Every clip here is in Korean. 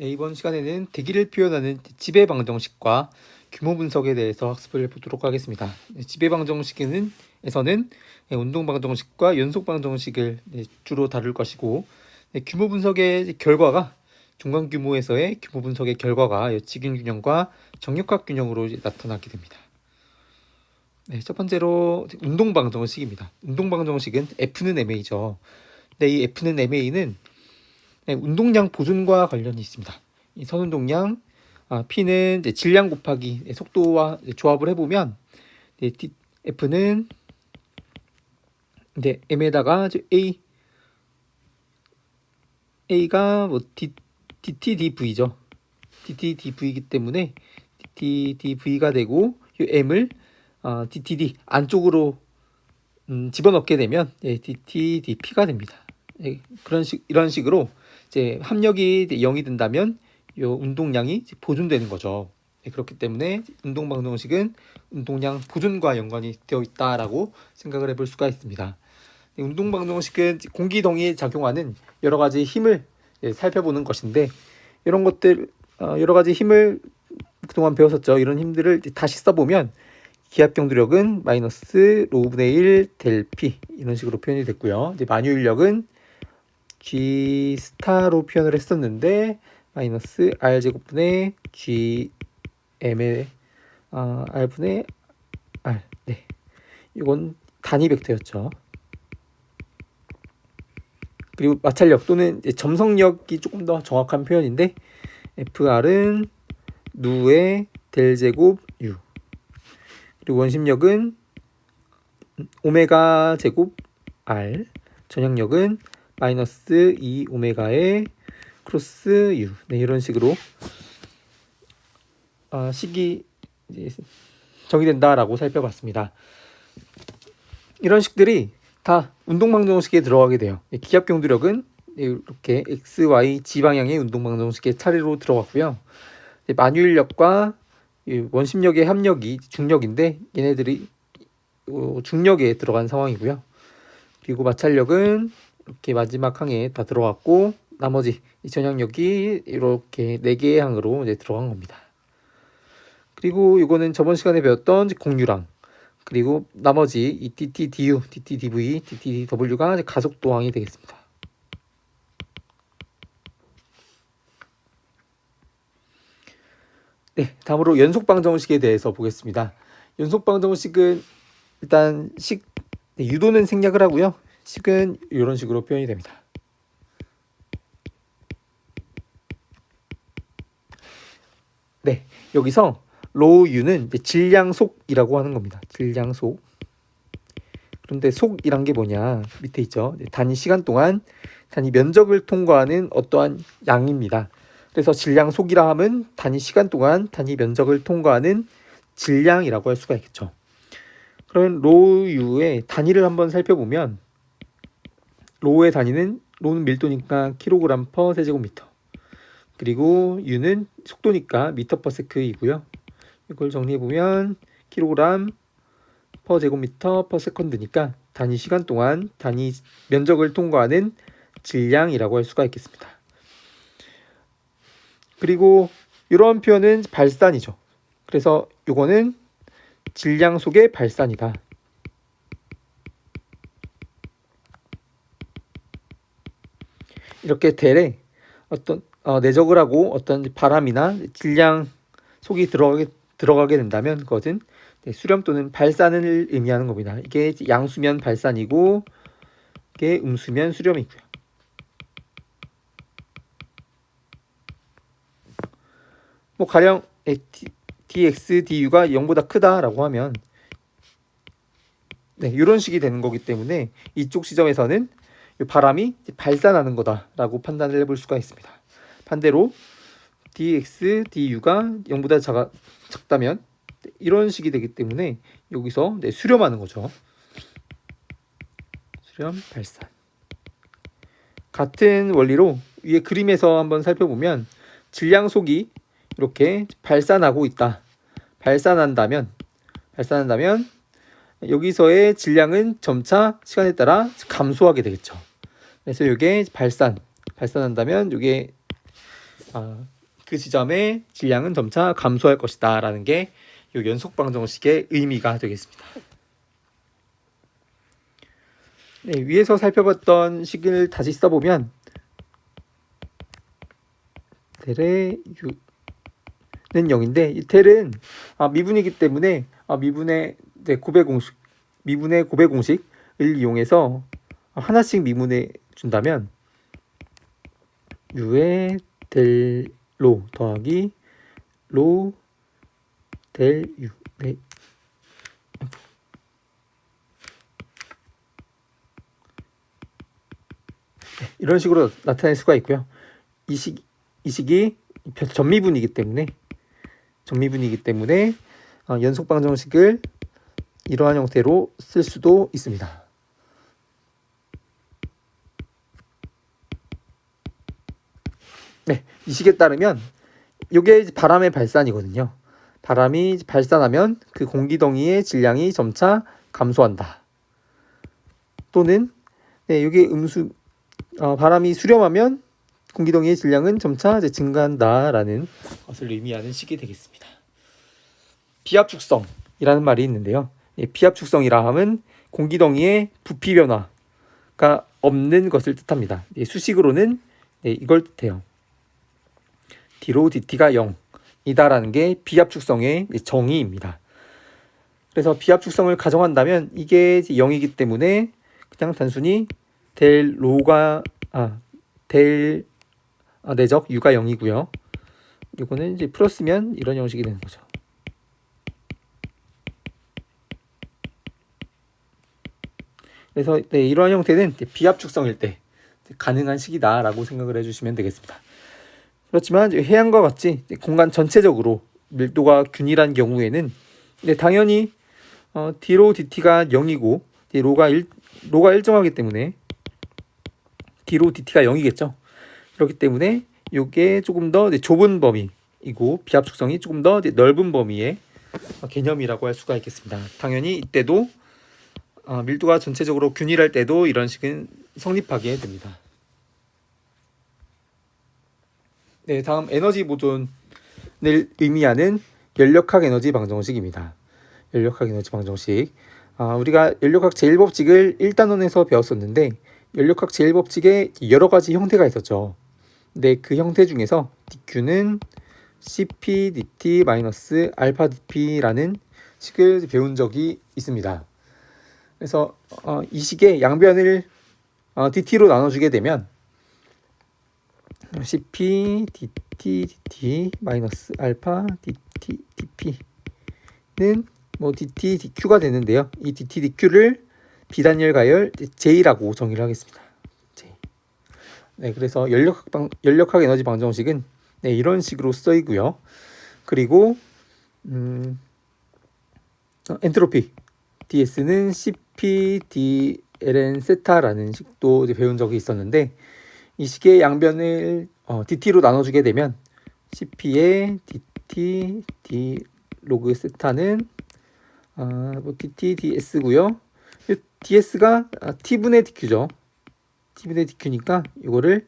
네, 이번 시간에는 대기를 표현하는 지배 방정식과 규모 분석에 대해서 학습을 해보도록 하겠습니다. 지배 방정식에서는 운동 방정식과 연속 방정식을 주로 다룰 것이고, 규모 분석의 결과가 중간 규모에서의 규모 분석의 결과가 직인 균형과 정역학 균형으로 나타나게 됩니다. 첫 번째로 운동 방정식입니다. 운동 방정식은 F는 MA죠. 이 F는 MA는 운동량 보존과 관련이 있습니다. 이 선운동량 P는 이제 질량 곱하기 속도와 조합을 해보면 F는 이제 M에다가 A가 뭐 DTDV죠. DTDV이기 때문에 DTDV가 되고 이 M을 DTD 안쪽으로 집어넣게 되면 DTDP가 됩니다. 이런 식으로 이제 합력이 0이 된다면 이 운동량이 보존되는 거죠. 그렇기 때문에 운동 방정식은 운동량 보존과 연관이 되어 있다라고 생각을 해볼 수가 있습니다. 운동 방정식은 공기동이 작용하는 여러 가지 힘을 살펴보는 것인데, 이런 것들 여러 가지 힘을 그동안 배웠었죠. 이런 힘들을 다시 써보면 기압 경도력은 마이너스 로우분의 1 델 P 이런 식으로 표현이 됐고요. 이제 만유인력은 G 스타로 표현을 했었는데 마이너스 R 제곱분의 G M의 R분의 R. 네, 이건 단위 벡터였죠. 그리고 마찰력 또는 점성력이 조금 더 정확한 표현인데, FR은 누의 델 제곱 U. 그리고 원심력은 오메가 제곱 R. 전향력은 마이너스 2 오메가의 크로스 U. 네, 이런 식으로 식이 정의된다라고 살펴봤습니다. 이런 식들이 다 운동 방정식에 들어가게 돼요. 기압 경도력은 이렇게 X, Y, Z 방향의 운동 방정식에 차례로 들어갔고요. 만유인력과 원심력의 합력이 중력인데 얘네들이 중력에 들어간 상황이고요. 그리고 마찰력은 이렇게 마지막 항에 다 들어갔고, 나머지 이 전향력이 이렇게 4개의 항으로 이제 들어간 겁니다. 그리고 이거는 저번 시간에 배웠던 공유랑, 그리고 나머지 이 DTDU, DTDV, DTDW가 가속도항이 되겠습니다. 네, 다음으로 연속 방정식에 대해서 보겠습니다. 연속 방정식은 일단 유도는 생략을 하고요. 식은 이런 식으로 표현이 됩니다. 네, 여기서 로우 U는 질량속이라고 하는 겁니다. 질량속. 그런데 속이란 게 뭐냐? 밑에 있죠. 단위 시간 동안 단위 면적을 통과하는 어떠한 양입니다. 그래서 질량속이라 하면 단위 시간 동안 단위 면적을 통과하는 질량이라고 할 수가 있겠죠. 그러면 로우 U의 단위를 한번 살펴보면, 로우의 단위는 로우는 밀도니까 킬로그램 퍼 세제곱미터, 그리고 U는 속도니까 미터 퍼 세크이고요. 이걸 정리해보면 킬로그램 퍼 제곱미터 퍼 세컨드니까 단위 시간 동안 단위 면적을 통과하는 질량이라고 할 수가 있겠습니다. 그리고 이런 표현은 발산이죠. 그래서 이거는 질량 속의 발산이다. 이렇게 델에 어떤 내적을 하고 어떤 바람이나 질량 속이 들어가게 된다면 그것은 수렴 또는 발산을 의미하는 겁니다. 이게 양수면 발산이고 이게 음수면 수렴이고요. 뭐 가령 dx, du가 0보다 크다라고 하면 이런 식이 되는 거기 때문에 이쪽 지점에서는 바람이 발산하는 거다라고 판단을 해볼 수가 있습니다. 반대로 dx, du가 0보다 작다면 이런 식이 되기 때문에 여기서 수렴하는 거죠. 수렴, 발산. 같은 원리로 위에 그림에서 한번 살펴보면 질량속이 이렇게 발산하고 있다. 발산한다면 여기서의 질량은 점차 시간에 따라 감소하게 되겠죠. 그래서 이게 발산한다면 이게 그 지점의 질량은 점차 감소할 것이다 라는 게 이 연속 방정식의 의미가 되겠습니다. 네, 위에서 살펴봤던 식을 다시 써보면 텔의 u는 0인데 이 텔은 미분이기 때문에 미분의 고배 공식을 이용해서 하나씩 미분해 준다면 u의 델 로 더하기 로 델 u. 네. 이런 식으로 나타낼 수가 있고요. 이 식이 전미분이기 때문에 연속 방정식을 이러한 형태로 쓸 수도 있습니다. 네, 이 식에 따르면 이게 바람의 발산이거든요. 바람이 발산하면 그 공기덩이의 질량이 점차 감소한다. 또는 이게 바람이 수렴하면 공기덩이의 질량은 점차 증가한다라는 것을 의미하는 식이 되겠습니다. 비압축성이라는 말이 있는데요. 비압축성이라 함은 공기덩이의 부피 변화가 없는 것을 뜻합니다. 수식으로는 이걸 뜻해요. d로 dt가 0이다라는 게 비압축성의 정의입니다. 그래서 비압축성을 가정한다면 이게 0이기 때문에 그냥 단순히 내적 u가 0이고요. 이거는 이제 풀었으면 이런 형식이 되는 거죠. 그래서 이러한 형태는 비압축성일 때 가능한 식이다라고 생각을 해주시면 되겠습니다. 그렇지만 해양과 같이 공간 전체적으로 밀도가 균일한 경우에는 당연히 d로 dt가 0이고 로가 일정하기 때문에 d로 dt가 0이겠죠. 그렇기 때문에 이게 조금 더 좁은 범위이고 비압축성이 조금 더 넓은 범위의 개념이라고 할 수가 있겠습니다. 당연히 이때도 밀도가 전체적으로 균일할 때도 이런 식은 성립하게 됩니다. 네, 다음 에너지 보존을 의미하는 연력학 에너지 방정식입니다. 연력학 에너지 방정식. 우리가 연력학 제1법칙을 1단원에서 배웠었는데 연력학 제1법칙에 여러 가지 형태가 있었죠. 근데 그 형태 중에서 dq는 cp dt 마이너스 알파 dp라는 식을 배운 적이 있습니다. 그래서 이 식의 양변을 dt로 나눠주게 되면 cp dt 마이너스 알파 dt dp는 dt dq가 되는데요. 이 dt dq를 비단열 가열 J라고 정의를 하겠습니다. J. 네, 그래서 연력학 에너지 방정식은 이런 식으로 쓰이고요. 그리고 엔트로피 ds는 cp dln 세타라는 식도 배운 적이 있었는데 이 식의 양변을 dt로 나눠주게 되면 cp의 dt d 로그 세타는 dt ds고요. 이 ds가 t분의 dq죠. t분의 dq니까 이거를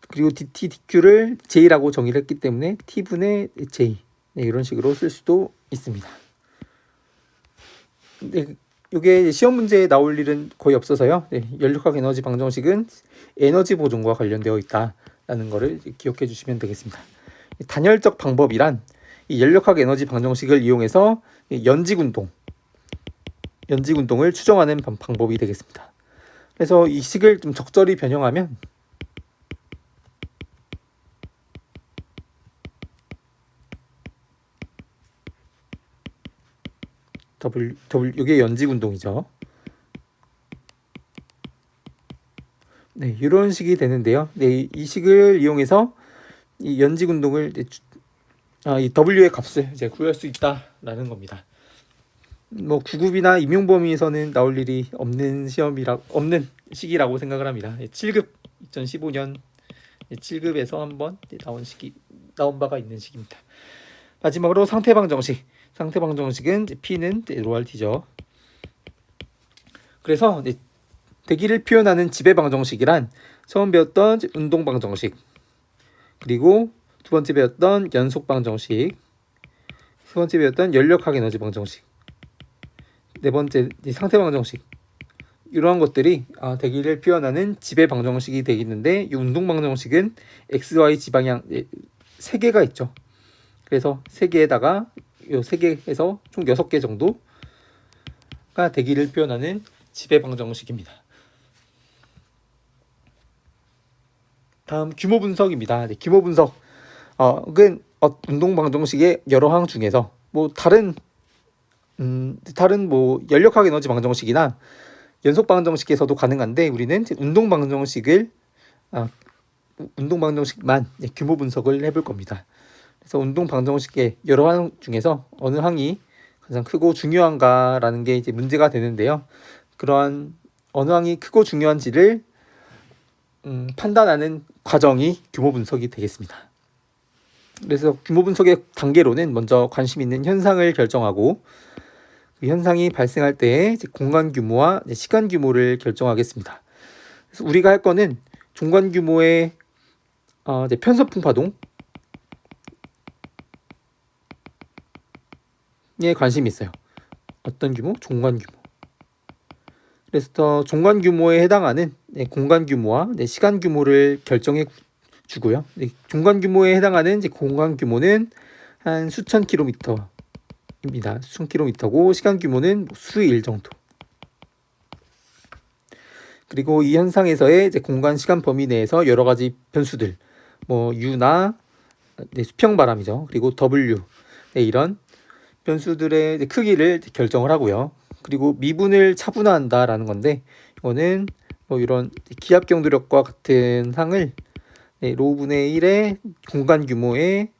그리고 dt dq를 j라고 정의를 했기 때문에 t분의 j 이런 식으로 쓸 수도 있습니다. 이게 시험 문제에 나올 일은 거의 없어서요. 연력학 에너지 방정식은 에너지 보존과 관련되어 있다라는 것을 기억해 주시면 되겠습니다. 단열적 방법이란 이 연력학 에너지 방정식을 이용해서 연직운동을 추정하는 방법이 되겠습니다. 그래서 이 식을 좀 적절히 변형하면 이게 연직운동이죠. 네, 이런 식이 되는데요. 네, 이 식을 이용해서 이 연직운동을 이 W의 값을 이제 구할 수 있다라는 겁니다. 9급이나 임용범위에서는 나올 일이 없는 식이라고 생각을 합니다. 7급 2015년 7급에서 한번 나온 바가 있는 식입니다. 마지막으로 상태방정식. 상태방정식은 P는 로알티죠. 그래서 대기를 표현하는 지배방정식이란 처음 배웠던 운동방정식 그리고 두 번째 배웠던 연속 방정식, 세 번째 배웠던 연력학 에너지 방정식, 네 번째 상태 방정식, 이러한 것들이 대기를 표현하는 지배 방정식이 되겠는데, 이 운동 방정식은 x, y 지방향 세 개가 있죠. 그래서 세 개에다가 이 세 개에서 총 6개 정도가 대기를 표현하는 지배 방정식입니다. 다음 규모 분석입니다. 규모 분석은 운동 방정식의 여러 항 중에서 다른 연력학 에너지 방정식이나 연속 방정식에서도 가능한데, 우리는 운동 방정식만 규모 분석을 해볼 겁니다. 그래서 운동 방정식의 여러 항 중에서 어느 항이 가장 크고 중요한가라는 게 이제 문제가 되는데요. 그러한 어느 항이 크고 중요한지를 판단하는 과정이 규모 분석이 되겠습니다. 그래서 규모 분석의 단계로는 먼저 관심 있는 현상을 결정하고, 그 현상이 발생할 때의 공간 규모와 시간 규모를 결정하겠습니다. 그래서 우리가 할 거는 중간 규모의 편서풍 파동에 관심이 있어요. 어떤 규모? 종간 규모. 그래서 종간 규모에 해당하는 공간 규모와 시간 규모를 결정해 주고요. 종간 규모에 해당하는 공간 규모는 한 수천 킬로미터입니다. 수천 킬로미터고, 시간 규모는 수일 정도. 그리고 이 현상에서의 공간 시간 범위 내에서 여러 가지 변수들, U나 수평바람이죠. 그리고 W, 이런 변수들의 크기를 결정을 하고요. 그리고 미분을 차분화한다라는 건데, 이거는 이런 기압 경도력과 같은 항을 로우분의 1의 공간 규모의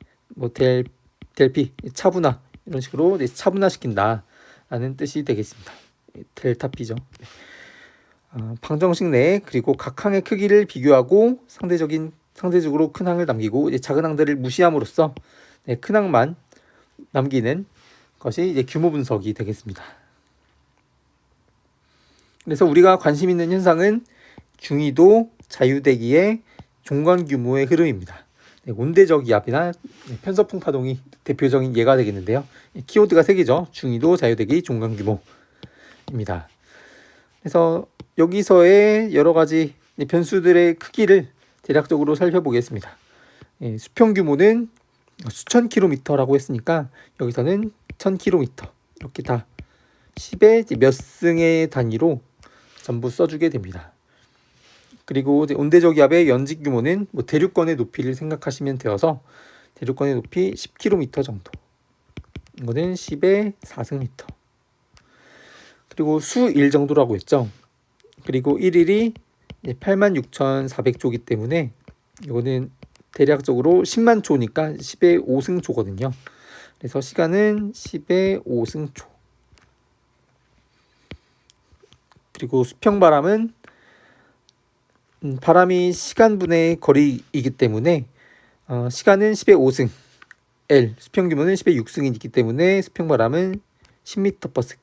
델피 차분화, 이런 식으로 차분화시킨다라는 뜻이 되겠습니다. 델타 P죠. 방정식 내에 그리고 각 항의 크기를 비교하고 상대적으로 큰 항을 남기고 작은 항들을 무시함으로써 큰 항만 남기는 것이 이제 규모 분석이 되겠습니다. 그래서 우리가 관심 있는 현상은 중위도 자유대기의 종간 규모의 흐름입니다. 온대적 기압이나 편서풍 파동이 대표적인 예가 되겠는데요. 키워드가 3개죠. 중위도, 자유대기, 종간 규모입니다. 그래서 여기서의 여러 가지 변수들의 크기를 대략적으로 살펴보겠습니다. 수평 규모는 수천 킬로미터라고 했으니까 여기서는 1000킬로미터, 이렇게 다 10의 몇 승의 단위로 전부 써주게 됩니다. 그리고 온대적 기압의 연직 규모는 대륙권의 높이를 생각하시면 되어서, 대륙권의 높이 10km 정도, 이거는 10의 4승미터. 그리고 수일 정도라고 했죠. 그리고 1일이 86,400조이기 때문에 이거는 대략적으로 10만 초니까 10의 5승초거든요. 그래서 시간은 10의 5승초. 그리고 수평바람은 바람이 시간분의 거리이기 때문에 시간은 10의 5승, L, 수평 규모는 10의 6승이기 때문에 수평바람은 10m/s.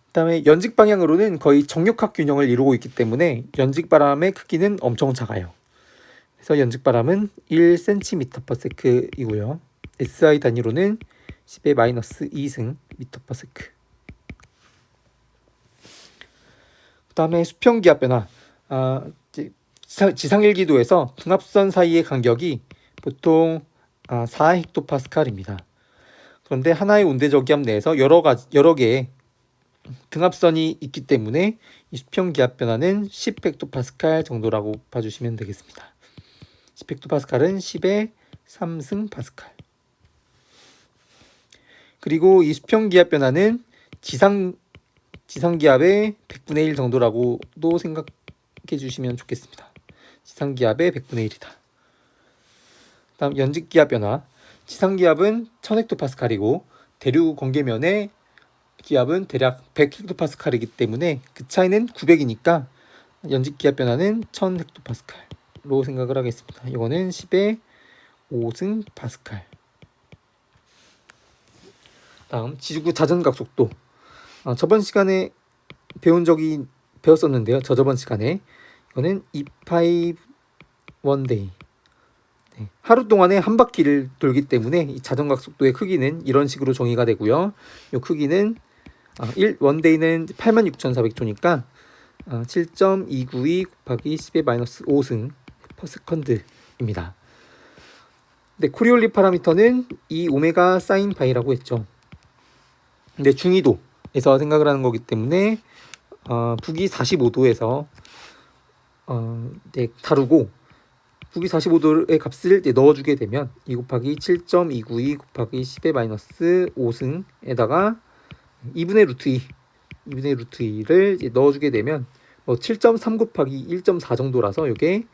그 다음에 연직 방향으로는 거의 정육학 균형을 이루고 있기 때문에 연직 바람의 크기는 엄청 작아요. 그래서 연직 바람은 1cm/s이고요. SI 단위로는 10의 -2승 m/s. 그 다음에 수평 기압 변화. 지상일기도에서 등압선 사이의 간격이 보통 4헥토파스칼입니다. 그런데 하나의 온대적 기압 내에서 여러 개의 등압선이 있기 때문에 이 수평 기압 변화는 10헥토파스칼 정도라고 봐주시면 되겠습니다. 10헥토파스칼은 10의 3승 파스칼. 그리고 이 수평 기압 변화는 지상 기압의 100분의 1 정도라고도 생각해 주시면 좋겠습니다. 지상 기압의 100분의 1이다. 다음 연직 기압 변화. 지상 기압은 1000헥토파스칼이고 대륙 건계면의 기압은 대략 100헥토파스칼이기 때문에 그 차이는 900이니까 연직 기압 변화는 1000헥토파스칼로 생각을 하겠습니다. 이거는 10의 5승 파스칼. 다음 지구 자전각 속도. 저번 시간에 배웠었는데요. 저번 시간에 이거는 2파이 원데이. 네, 하루 동안에 한 바퀴를 돌기 때문에 이 자전각 속도의 크기는 이런 식으로 정의가 되고요. 이 크기는 원데이는 86,400초니까 7.292 곱하기 10의 마이너스 5승 퍼 세컨드입니다. 네, 코리올리 파라미터는 이 오메가 사인 파이라고 했죠. 근데 중위도에서 생각을 하는 거기 때문에 북위 45도에서 다루고 북위 45도의 값을 넣어주게 되면 2 곱하기 7.292 곱하기 10의 마이너스 5승에다가 2분의 루트 2를 넣어주게 되면 7.3 곱하기 1.4 정도라서 이게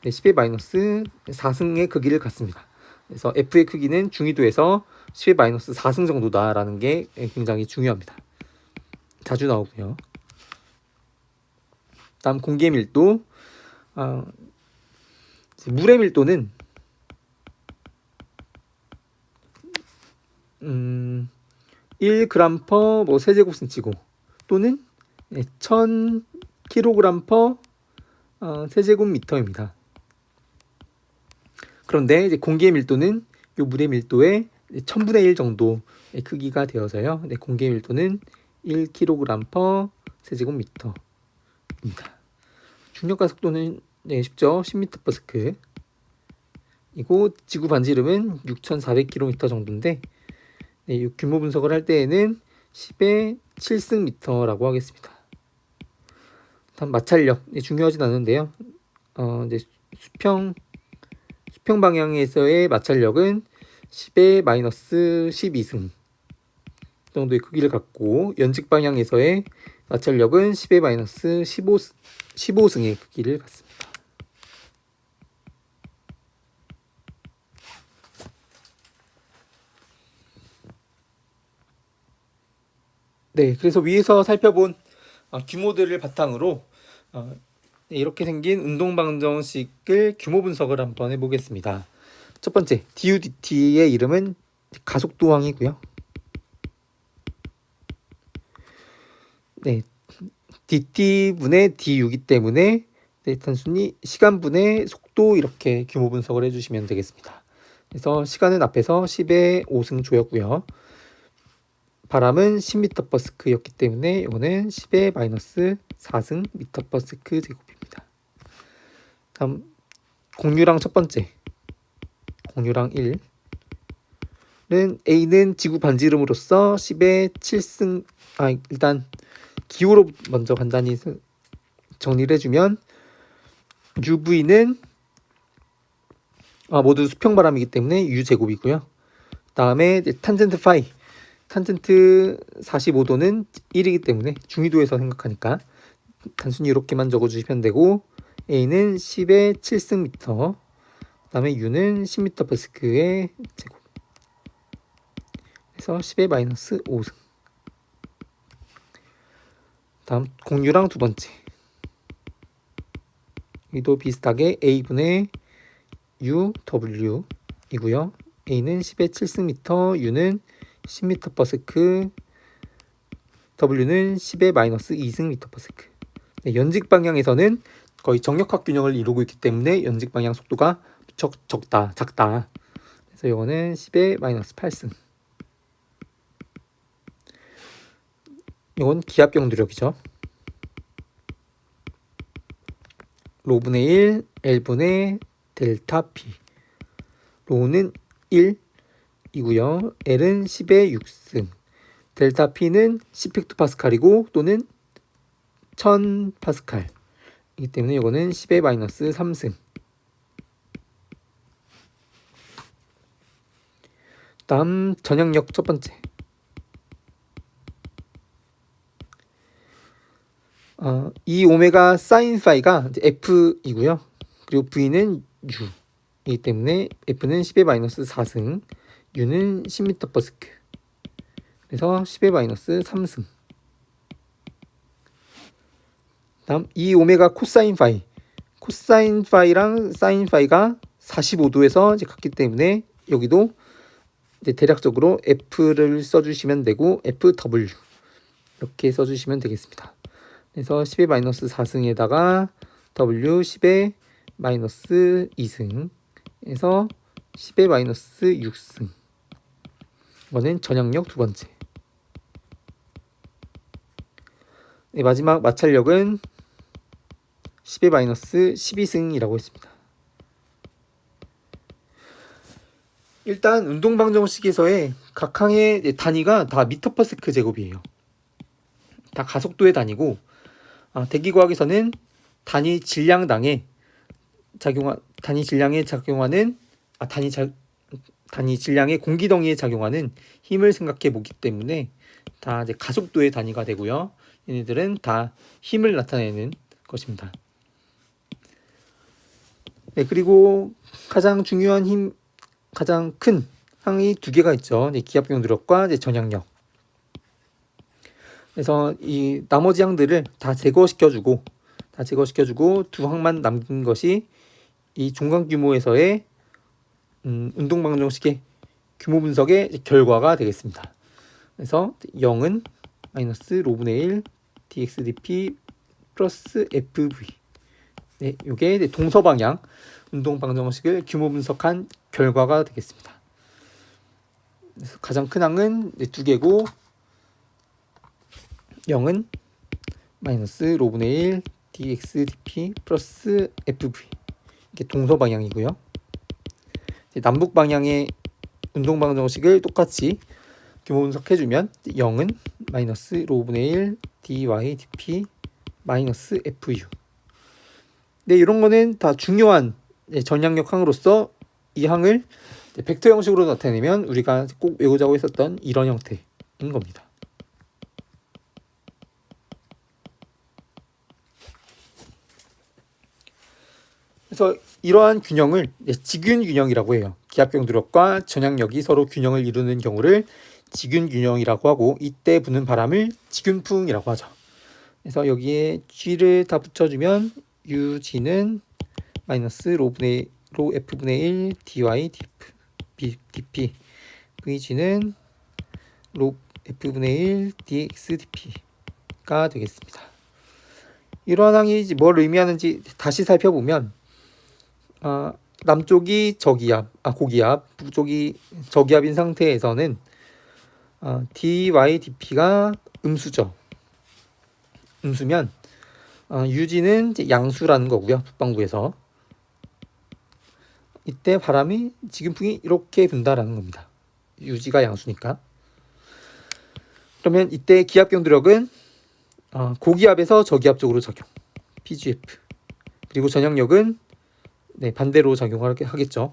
10의 마이너스 4승의 크기를 갖습니다. 그래서 F의 크기는 중위도에서 10의 마이너스 4승 정도다라는 게 굉장히 중요합니다. 자주 나오고요. 다음 공기의 밀도. 물의 밀도는 1g per 세제곱센치고 또는 1000kg per 세제곱미터입니다. 그런데 이제 공기의 밀도는 이 물의 밀도의 1000분의 1 정도의 크기가 되어서요. 공기의 밀도는 1kg per 세제곱미터입니다. 중력과 속도는 쉽죠. 10m/s. 이고 지구 반지름은 6,400km 정도인데 이 규모 분석을 할 때에는 10의 7승미터라고 하겠습니다. 다음 마찰력. 중요하진 않은데요. 이제 수평 방향에서의 마찰력은 10의 마이너스 12승 정도의 크기를 갖고 연직 방향에서의 마찰력은 10의 마이너스 15승의 크기를 갖습니다. 네, 그래서 위에서 살펴본 규모들을 바탕으로 이렇게 생긴 운동방정식을 규모 분석을 한번 해보겠습니다. 첫 번째, DU/DT의 이름은 가속도항이고요. 네, DT분의 DU이기 때문에 단순히 시간분의 속도 이렇게 규모 분석을 해주시면 되겠습니다. 그래서 시간은 앞에서 10의 5승조였고요. 바람은 10m/s였기 때문에 이거는 10의 마이너스 4승 m/s 제곱입니다. 다음 공유랑 첫 번째, 공유랑 1은 A는 지구 반지름으로서 10의 7승 일단 기호로 먼저 간단히 정리를 해주면 UV는 모두 수평바람이기 때문에 U제곱이고요. 다음에 탄젠트 파이, 탄젠트 45도는 1이기 때문에 중위도에서 생각하니까 단순히 이렇게만 적어주시면 되고 A는 10의 7승미터, 그 다음에 U는 10m/s의 제곱, 그래서 10의 마이너스 5승. 다음 공유랑 두 번째, 여기도 비슷하게 A분의 UW 이고요. A는 10의 7승미터, U는 10m/s, W는 10의 마이너스 2승/s. 네, 연직 방향에서는 거의 정역학 균형을 이루고 있기 때문에 연직 방향 속도가 무척 작다. 그래서 이거는 10의 마이너스 8승. 이건 기압 경도력이죠. 로분의 1, L분의 델타 P. 로는 1이고요. L은 10의 6승. 델타 P는 10헥토파스칼이고 또는 1000파스칼이기 때문에 이거는 10의 마이너스 3승. 다음 전향력 첫 번째. 이 오메가 사인 파이가 F이고요. 그리고 V는 U이기 때문에 F는 10의 마이너스 4승, U는 10m/s. 그래서 10의 마이너스 3승. 다음 이 오메가 코사인 파이. 코사인 파이랑 사인 파이가 45도에서 이제 같기 때문에 여기도 이제 대략적으로 F를 써주시면 되고 FW 이렇게 써주시면 되겠습니다. 그래서 10의 마이너스 4승에다가 W 10의 마이너스 2승에서 10의 마이너스 6승. 이거는 전향력 두 번째. 네, 마지막 마찰력은 10의 마이너스 12승이라고 했습니다. 일단 운동방정식에서의 각 항의 단위가 다 미터 퍼 세크 제곱이에요. 다 가속도의 단위고, 대기과학에서는 단위 질량에 작용하는 단위 질량의 공기덩이에 작용하는 힘을 생각해 보기 때문에 다 이제 가속도의 단위가 되고요. 얘네들은 다 힘을 나타내는 것입니다. 네, 그리고 가장 큰 항이 두 개가 있죠. 기압경 누력과 전향력. 그래서 이 나머지 항들을 다 제거시켜주고 두 항만 남긴 것이 이 중간 규모에서의 운동방정식의 규모 분석의 결과가 되겠습니다. 그래서 0은 마이너스 로분의 1 dx dp 플러스 fv. 네, 이게 동서방향 운동방정식을 규모 분석한 결과가 되겠습니다. 그래서 가장 큰 항은 두 개고, 0은 마이너스 로분의 1 dx dp 플러스 fv. 이게 동서방향이고요. 남북 방향의 운동방정식을 똑같이 규모 분석해주면 0은 마이너스 로분의 1 dy dp 마이너스 fu. 네, 이런 거는 다 중요한 전향력 항으로서 이 항을 벡터 형식으로 나타내면 우리가 꼭 외우자고 했었던 이런 형태인 겁니다. 그래서 이러한 균형을 직균 균형이라고 해요. 기압경 누력과 전향력이 서로 균형을 이루는 경우를 직균 균형이라고 하고, 이때 부는 바람을 직균풍이라고 하죠. 그래서 여기에 g를 다 붙여주면 ug는 마이너스 로 f분의 1 dy dp vg는 로 f분의 1 dx dp가 되겠습니다. 이러한 항이 뭘 의미하는지 다시 살펴보면, 남쪽이 고기압, 북쪽이 저기압인 상태에서는 dy dp가 음수죠. 음수면 유지는 양수라는 거고요. 북반구에서 이때 바람이 직균풍이 이렇게 분다라는 겁니다. 유지가 양수니까. 그러면 이때 기압경 누력은 고기압에서 저기압 쪽으로 적용, PGF. 그리고 전향력은 반대로 작용하겠죠.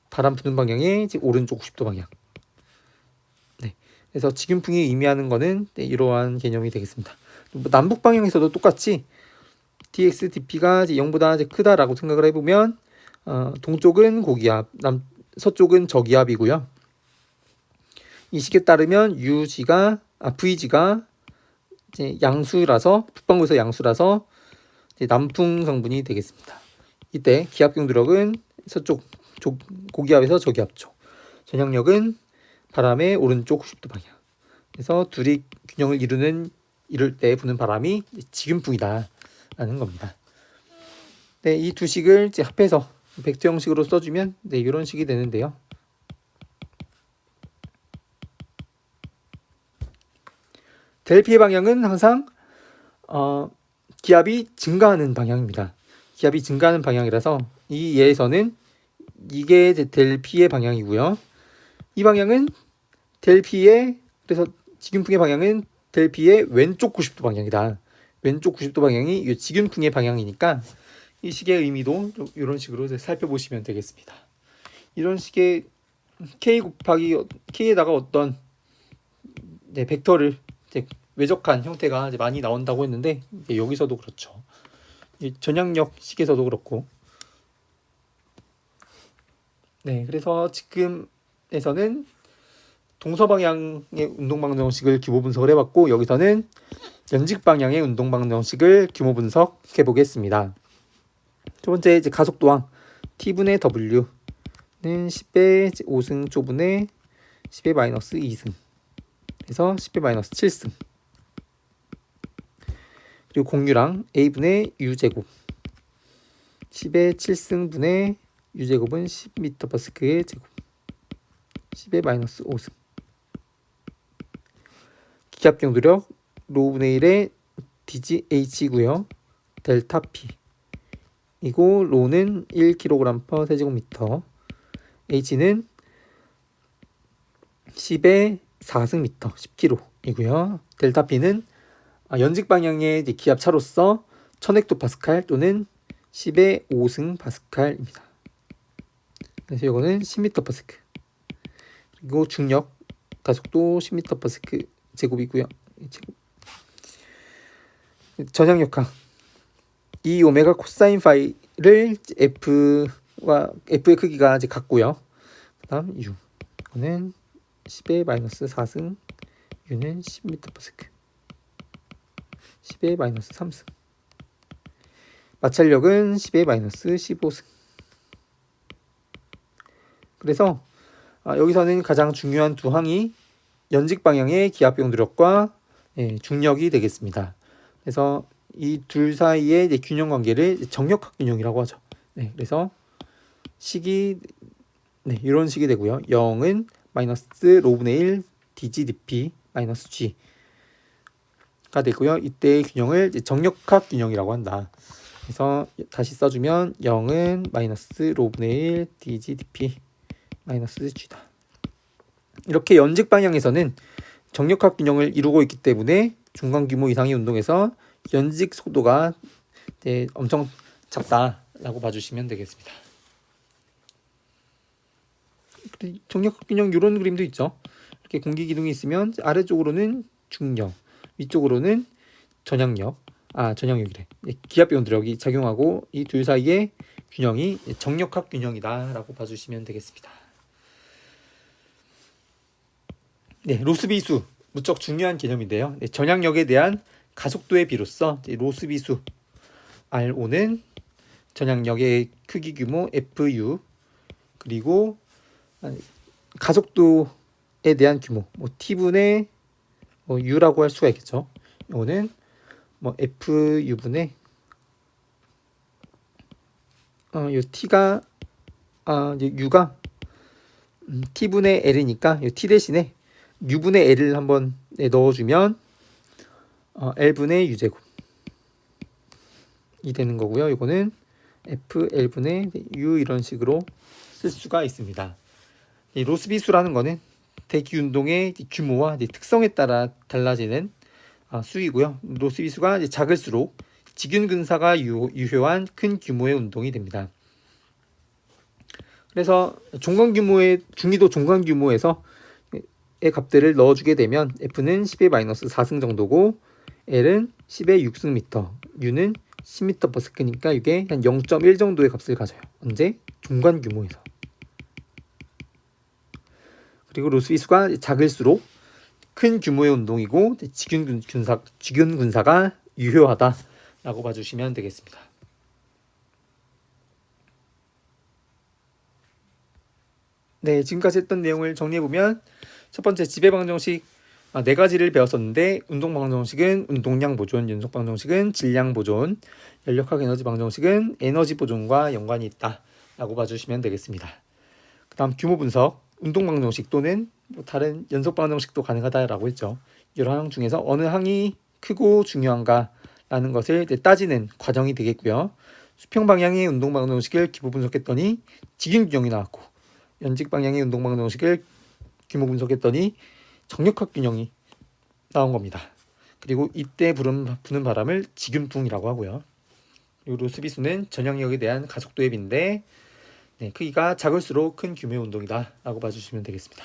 바람 부는 방향의 오른쪽 90도 방향. 그래서 직균풍이 의미하는 거는 이러한 개념이 되겠습니다. 남북 방향에서도 똑같이 dx dp가 0보다 크다라고 생각을 해보면, 동쪽은 고기압, 서쪽은 저기압이고요. 이 식에 따르면 vg가 이제 양수라서, 북반구에서 양수라서 남풍 성분이 되겠습니다. 이때 기압경 누력은 서쪽 고기압에서 저기압 쪽, 전향력은 바람의 오른쪽 90도 방향. 그래서 둘이 균형을 이룰 때 부는 바람이 직균풍이다라는 겁니다. 네, 이 두 식을 이제 합해서 벡터 형식으로 써주면 이런 식이 되는데요. 델피의 방향은 항상 기압이 증가하는 방향입니다. 기압이 증가하는 방향이라서 이 예에서는 이게 델피의 방향이고요. 이 방향은 그래서 직균풍의 방향은 델피의 왼쪽 90도 방향이다. 왼쪽 90도 방향이 이 직균풍의 방향이니까 이 식의 의미도 이런 식으로 살펴보시면 되겠습니다. 이런 식의 K에다가 어떤 벡터를 외적한 형태가 많이 나온다고 했는데, 여기서도 그렇죠. 전향력 식에서도 그렇고. 그래서 지금에서는 동서방향의 운동방정식을 규모 분석을 해봤고, 여기서는 연직방향의 운동방정식을 규모 분석해 보겠습니다. 첫 번째 가속도항 T분의 W는 10의 5승 조분의 10의 마이너스 2승, 그래서 10의 마이너스 7승. 그리고 공유랑 A분의 U제곱, 10의 7승분의 u제곱은 10m/s의 제곱. 10의 마이너스 5승. 기압 경도력 로분의 1의 DGH고요. 델타 P. 이고 로는 1kg/세제곱미터. H는 10의 4승미터 10kg이고요. 델타 P는 연직 방향의 기압 차로서 1000헥토파스칼 또는 10의 5승 파스칼입니다. 그래서 이거는 10m/s. 그리고 중력 가속도 10m/s 제곱이고요. 전향력학 이 오메가 코사인 파이를 F의 크기가 이제 같고요. 그다음 U 이거는 10의 마이너스 4승, U는 10m/s. 10의 마이너스 3승. 마찰력은 10의 마이너스 15승. 그래서 여기서는 가장 중요한 두 항이 연직 방향의 기압 병도력과 중력이 되겠습니다. 그래서 이 둘 사이의 균형 관계를 정력학 균형이라고 하죠. 그래서 식이 이런 식이 되고요. 0은 마이너스 로분의 1 DGDP 마이너스 G가 되고요. 이때의 균형을 정력학 균형이라고 한다. 그래서 다시 써주면 0은 마이너스 로분의 1 DGDP 마이너스 G다. 이렇게 연직 방향에서는 정력학 균형을 이루고 있기 때문에 중간 규모 이상의 운동에서 연직 속도가 엄청 작다라고 봐주시면 되겠습니다. 정력학 균형 이런 그림도 있죠. 이렇게 공기 기둥이 있으면 아래쪽으로는 중력, 위쪽으로는 전향력이래. 기압 변동력이 작용하고 이 둘 사이의 균형이 정력학 균형이다라고 봐주시면 되겠습니다. 로스비수 무척 중요한 개념인데요. 전향력에 대한 가속도의 비로서 로스비수 RO는 전향력의 크기 규모 FU 그리고 가속도에 대한 규모 T분의 U라고 할 수가 있겠죠. 이거는 FU분의 이 T가 U가 T분의 L이니까 이 T 대신에 U분의 L을 한번 넣어주면 L분의 U제곱이 되는 거고요. 이거는 FL분의 U 이런 식으로 쓸 수가 있습니다. 이 로스비수라는 거는 대기 운동의 규모와 특성에 따라 달라지는 수이고요. 로스비수가 작을수록 직윤 근사가 유효한 큰 규모의 운동이 됩니다. 그래서 중위도 종간 규모에서 의 값들을 넣어주게 되면 F는 10의 마이너스 4승 정도고 L은 10의 6승미터, U는 10m/s니까 이게 한 0.1 정도의 값을 가져요. 언제? 중간 규모에서. 그리고 로스비수가 작을수록 큰 규모의 운동이고 직윤 군사가 유효하다라고 봐주시면 되겠습니다. 지금까지 했던 내용을 정리해보면 첫 번째 지배방정식 4가지를 배웠었는데 운동방정식은 운동량 보존, 연속방정식은 질량 보존, 연력학 에너지 방정식은 에너지 보존과 연관이 있다라고 봐주시면 되겠습니다. 그 다음 규모 분석, 운동방정식 또는 다른 연속방정식도 가능하다라고 했죠. 여러 항 중에서 어느 항이 크고 중요한가라는 것을 따지는 과정이 되겠고요. 수평 방향의 운동방정식을 기보 분석했더니 직인균형이 나왔고 연직 방향의 운동방정식을 규모 분석했더니 정력학 균형이 나온 겁니다. 그리고 이때 부는 바람을 직윤풍이라고 하고요. 그리고 로스비수는 전향력에 대한 가속도의 비인데 크기가 작을수록 큰 규모의 운동이다 라고 봐주시면 되겠습니다.